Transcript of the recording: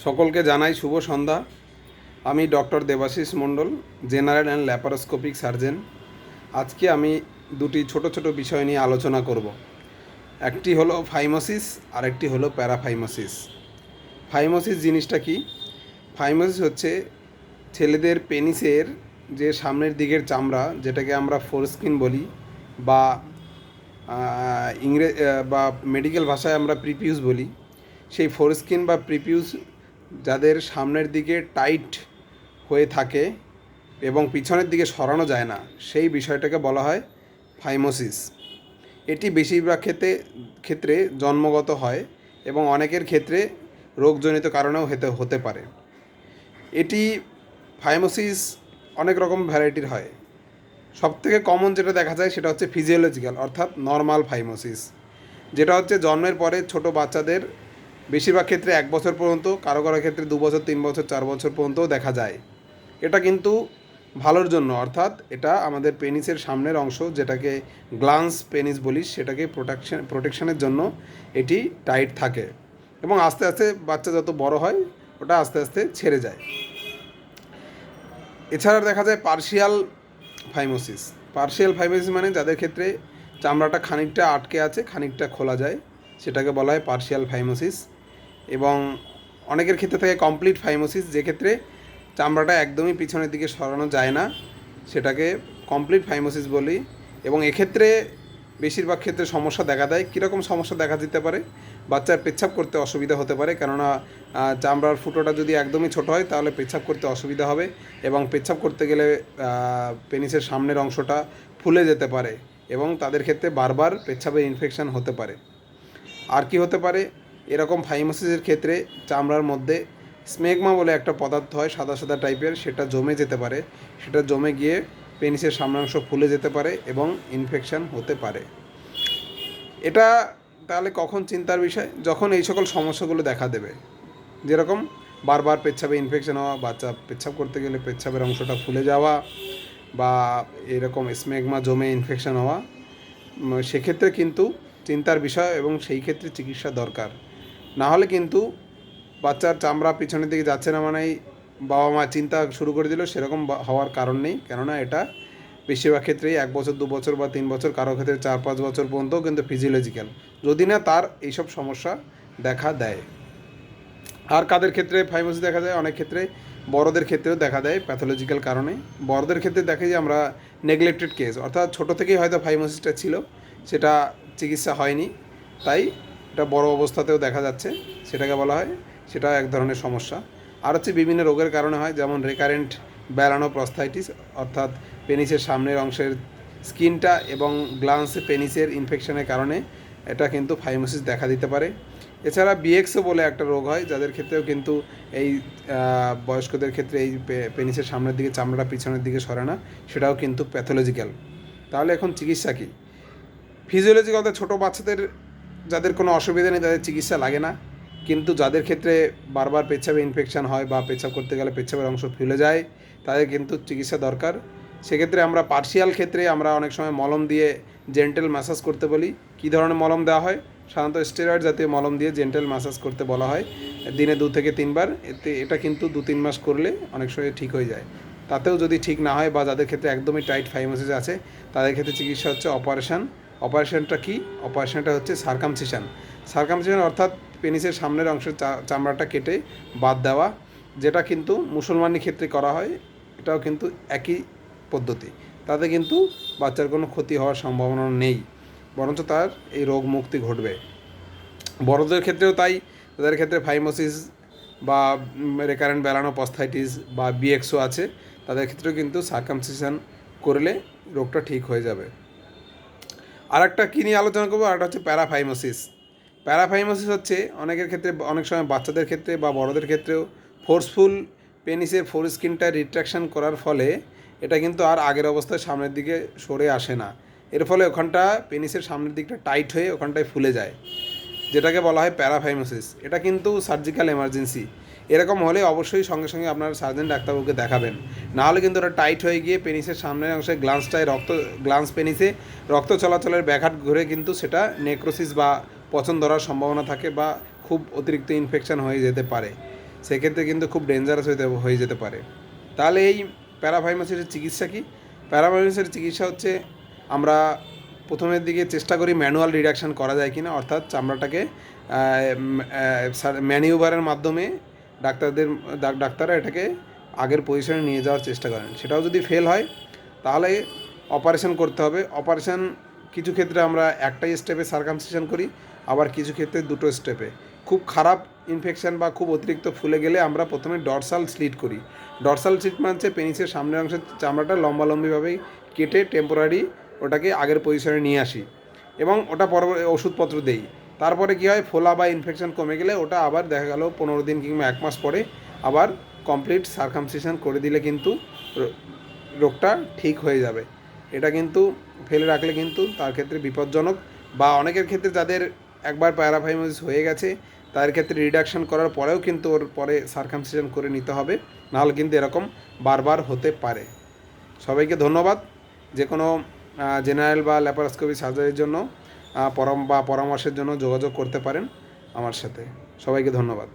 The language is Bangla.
সকলকে জানাই শুভ সন্ধ্যা। আমি doctor Debashis Mondal, general and laparoscopic surgeon. আজকে আমি দুটি ছোট ছোট বিষয় নিয়ে আলোচনা করব। একটি হলো ফাইমোসিস আর একটি হলো প্যারাফাইমোসিস। ফাইমোসিস জিনিসটা কি? ফাইমোসিস হচ্ছে ছেলেদের পেনিসের যে সামনের দিকের চামড়া, যেটাকে আমরা ফোরস্কিন বলি, বা বা মেডিকেল ভাষায় আমরা প্রিপিউস বলি। সেই ফোরস্কিন বা প্রিপিউস যাদের সামনের দিকে টাইট হয়ে থাকে এবং পিছনের দিকে সরানো যায় না, সেই বিষয়টাকে বলা হয় ফাইমোসিস। এটি বেশিরভাগ ক্ষেত্রে জন্মগত হয় এবং অনেকের ক্ষেত্রে রোগজনিত কারণেও হতে পারে। এটি ফাইমোসিস অনেক রকম ভ্যারাইটির হয়। সবথেকে কমন যেটা দেখা যায় সেটা হচ্ছে ফিজিওলজিক্যাল, অর্থাৎ নর্মাল ফাইমোসিস, যেটা হচ্ছে জন্মের পরে ছোট বাচ্চাদের বেশিরভাগ ক্ষেত্রে 1 বছর পর্যন্ত, কারো কারো ক্ষেত্রে 2 বছর, 3 বছর, 4 বছর পর্যন্তও দেখা যায়। এটা কিন্তু ভালোর জন্য, অর্থাৎ এটা আমাদের পেনিসের সামনের অংশ, যেটাকে গ্লান্স পেনিস বলি, সেটাকে প্রোটেকশনের জন্য এটি টাইট থাকে এবং আস্তে আস্তে বাচ্চা যত বড় হয় ওটা আস্তে আস্তে ছেড়ে যায়। এছাড়া দেখা যায় পার্শিয়াল ফাইমোসিস। পার্শিয়াল ফাইমোসিস মানে যাদের ক্ষেত্রে চামড়াটা খানিকটা আটকে আছে, খানিকটা খোলা যায়, সেটাকে বলা হয় পার্শিয়াল ফাইমোসিস। এবং অনেকের ক্ষেত্রে থাকে কমপ্লিট ফাইমোসিস, যে ক্ষেত্রে চামড়াটা একদমই পিছনের দিকে সরানো যায় না, সেটাকে কমপ্লিট ফাইমোসিস বলি। এবং এক্ষেত্রে বেশিরভাগ ক্ষেত্রে সমস্যা দেখা দেয়। কীরকম সমস্যা দেখা দিতে পারে? বাচ্চার পেচ্ছাপ করতে অসুবিধা হতে পারে, কেননা চামড়ার ফুটোটা যদি একদমই ছোট হয় তাহলে পেচ্ছাপ করতে অসুবিধা হবে এবং পেচ্ছাপ করতে গেলে পেনিসের সামনের অংশটা ফুলে যেতে পারে এবং তাদের ক্ষেত্রে বারবার পেচ্ছাপের ইনফেকশন হতে পারে। আর কি হতে পারে? এরকম ফাইমোসিসের ক্ষেত্রে চামড়ার মধ্যে স্মেগমা বলে একটা পদার্থ হয়, সাদা সাদা টাইপের, সেটা জমে যেতে পারে। সেটা জমে গিয়ে পেনিসের সামনের অংশ ফুলে যেতে পারে এবং ইনফেকশন হতে পারে। এটা তাহলে কখন চিন্তার বিষয়? যখন এই সকল সমস্যাগুলো দেখা দেবে, যেরকম বারবার পেচ্ছাপে ইনফেকশন হওয়া, বাচ্চা পেচ্ছাপ করতে গেলে পেচ্ছাপের অংশটা ফুলে যাওয়া, বা এরকম স্মেগমা জমে ইনফেকশন হওয়া, সেক্ষেত্রে কিন্তু চিন্তার বিষয় এবং সেই ক্ষেত্রে চিকিৎসা দরকার। না হলে কিন্তু বাচ্চার চামড়া পিছনের দিকে যাচ্ছে না মানেই বাবা মা চিন্তা শুরু করে দিল, সেরকম হওয়ার কারণ নেই। কেননা এটা বেশিরভাগ ক্ষেত্রেই 1 বছর, 2 বছর বা 3 বছর, কারো ক্ষেত্রে 4-5 বছর পর্যন্তও কিন্তু ফিজিওলজিক্যাল, যদি না তার এইসব সমস্যা দেখা দেয়। আর কাদের ক্ষেত্রে ফাইমোসিস দেখা যায়? অনেক ক্ষেত্রে বড়দের ক্ষেত্রেও দেখা দেয় প্যাথোলজিক্যাল কারণে। বড়দের ক্ষেত্রে দেখে যে আমরা নেগলেক্টেড কেস, অর্থাৎ ছোটো থেকেই হয়তো ফাইমোসিসটা ছিল, সেটা চিকিৎসা হয়নি, তাই এটা বড় অবস্থাতেও দেখা যাচ্ছে, সেটাকে বলা হয়, সেটা এক ধরনের সমস্যা। আর হচ্ছে বিভিন্ন রোগের কারণে হয়, যেমন রেকারেন্ট ব্যালানো প্রস্থেটিস, অর্থাৎ পেনিসের সামনের অংশের স্কিনটা এবং গ্লান্স পেনিসের ইনফেকশনের কারণে এটা কিন্তু ফাইমোসিস দেখা দিতে পারে। এছাড়া বিএক্সও বলে একটা রোগ হয়, যাদের ক্ষেত্রেও কিন্তু এই বয়স্কদের ক্ষেত্রে এই পেনিসের সামনের দিকে চামড়াটা পিছনের দিকে সরে না, সেটাও কিন্তু প্যাথোলজিক্যাল। তাহলে এখন চিকিৎসা কী? ফিজিওলজিক্যাল ছোটো বাচ্চাদের যাদের কোনো অসুবিধা নেই তাদের চিকিৎসা লাগে না, কিন্তু যাদের ক্ষেত্রে বারবার পেচ্ছাপে ইনফেকশান হয় বা পেচ্ছাপ করতে গেলে পেচ্ছাপের অংশ ফুলে যায়, তাদের কিন্তু চিকিৎসা দরকার। সেক্ষেত্রে আমরা পার্শিয়াল ক্ষেত্রে আমরা অনেক সময় মলম দিয়ে জেন্টেল ম্যাসাজ করতে বলি। কী ধরনের মলম দেওয়া হয়? সাধারণত স্টেরয়েড জাতীয় মলম দিয়ে জেন্টেল ম্যাসাজ করতে বলা হয়, দিনে 2 থেকে 3 বার। এটা কিন্তু 2-3 মাস করলে অনেক সময় ঠিক হয়ে যায়। তাতেও যদি ঠিক না হয় বা যাদের ক্ষেত্রে একদমই টাইট ফাইমোসিস আছে, তাদের ক্ষেত্রে চিকিৎসা হচ্ছে অপারেশন। অপারেশনটা কি? অপারেশনটা হচ্ছে সার্কামসিশন। সার্কামসিশন অর্থাৎ পেনিসের সামনের অংশের চামড়াটা কেটে বাদ দেওয়া, যেটা কিন্তু মুসলমানি ক্ষেত্রে করা হয়। এটাও কিন্তু একই পদ্ধতি। তাতে কিন্তু বাচ্চার কোনো ক্ষতি হওয়ার সম্ভাবনা নেই, বরঞ্চ তার এই রোগ মুক্তি ঘটবে। বড়দের ক্ষেত্রেও তাই, তাদের ক্ষেত্রে ফাইমোসিস বা রেকারেন্ট ব্যালানো প্রস্থেটিস বা বিএক্সও আছে, তাদের ক্ষেত্রেও কিন্তু সার্কামসিশন করলে রোগটা ঠিক হয়ে যাবে। আর একটা কী নিয়ে আলোচনা করবো? আর একটা হচ্ছে প্যারাফাইমোসিস। প্যারাফাইমোসিস হচ্ছে অনেকের ক্ষেত্রে, অনেক সময় বাচ্চাদের ক্ষেত্রে বা বড়দের ক্ষেত্রেও ফোর্সফুল পেনিসের ফোরস্কিনটা রিট্রাকশন করার ফলে এটা কিন্তু আর আগের অবস্থায় সামনের দিকে সরে আসে না। এর ফলে ওখানটা পেনিসের সামনের দিকটা টাইট হয়ে ওখানটায় ফুলে যায়, যেটাকে বলা হয় প্যারাফাইমোসিস। এটা কিন্তু সার্জিক্যাল এমার্জেন্সি। এরকম হলে অবশ্যই সঙ্গে সঙ্গে আপনার সার্জন ডাক্তারবাবুকে দেখাবেন। না হলে কিন্তু ওটা টাইট হয়ে গিয়ে পেনিসের সামনের অংশে গ্লান্স পেনিসে রক্ত চলাচলের ব্যাঘাত ঘুরে কিন্তু সেটা নেক্রোসিস বা পচন ধরার সম্ভাবনা থাকে বা খুব অতিরিক্ত ইনফেকশন হয়ে যেতে পারে। সেক্ষেত্রে কিন্তু খুব ডেঞ্জারাস হয়ে যেতে পারে। তাহলে এই প্যারাফাইমাসিসের চিকিৎসা কী? প্যারাফাইমাসিসের চিকিৎসা হচ্ছে আমরা প্রথমের দিকে চেষ্টা করি ম্যানুয়াল রিডাকশান করা যায় কিনা, অর্থাৎ চামড়াটাকে ম্যানিউভারের মাধ্যমে ডাক্তাররা এটাকে আগের পজিশনে নিয়ে যাওয়ার চেষ্টা করেন। সেটাও যদি ফেল হয় তাহলে অপারেশন করতে হবে। অপারেশন কিছু ক্ষেত্রে আমরা একটাই স্টেপে সার্কামসিশন করি, আবার কিছু ক্ষেত্রে দুটো স্টেপে। খুব খারাপ ইনফেকশন বা খুব অতিরিক্ত ফুলে গেলে আমরা প্রথমে ডরসাল স্লিট করি। ডরসাল স্লিট মানে হচ্ছে পেনিসের সামনের অংশের চামড়াটা লম্বালম্বিভাবে কেটে টেম্পোরারি ওটাকে আগের পজিশনে নিয়ে আসি এবং ওটা পরবর্তী ওষুধপত্র দেই। তারপরে কী হয়, ফোলা বা ইনফেকশন কমে গেলে ওটা আবার দেখা গেল 15 দিন কিংবা 1 মাস পরে আবার কমপ্লিট সার্কামসিশন করে দিলে কিন্তু রোগটা ঠিক হয়ে যাবে। এটা কিন্তু ফেলে রাখলে কিন্তু তার ক্ষেত্রে বিপজ্জনক। বা অনেকের ক্ষেত্রে যাদের একবার প্যারাফাইমোসিস হয়ে গেছে তাদের ক্ষেত্রে রিডাকশন করার পরেও কিন্তু ওর পরে সার্কামসিশন করে নিতে হবে, নাহলে কিন্তু এরকম বারবার হতে পারে। সবাইকে ধন্যবাদ। যে কোনো জেনারেল বা ল্যাপারোস্কোপি সার্জারির জন্য পরামর্শের জন্য যোগাযোগ করতে পারেন আমার সাথে। সবাইকে ধন্যবাদ।